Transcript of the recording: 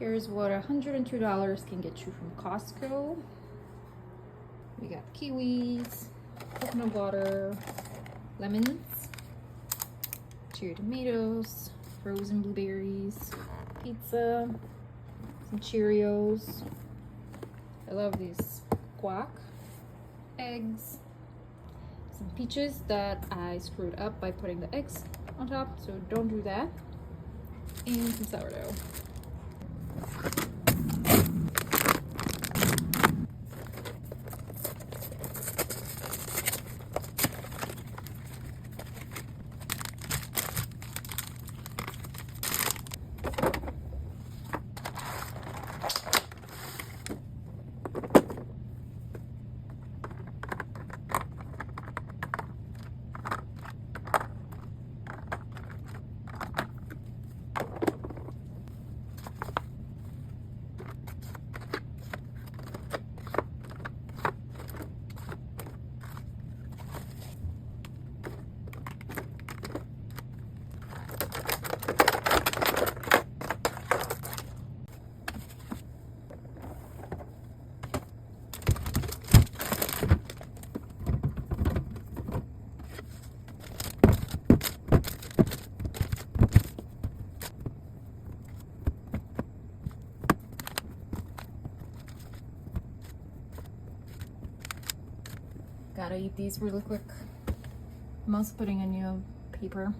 Here's what $102 can get you from Costco. We got kiwis, coconut water, lemons, cherry tomatoes, frozen blueberries, pizza, some Cheerios. I love these guac, eggs, some peaches that I screwed up by putting the eggs on top, so don't do that, and some sourdough. Gotta eat these really quick. I'm also putting in new paper.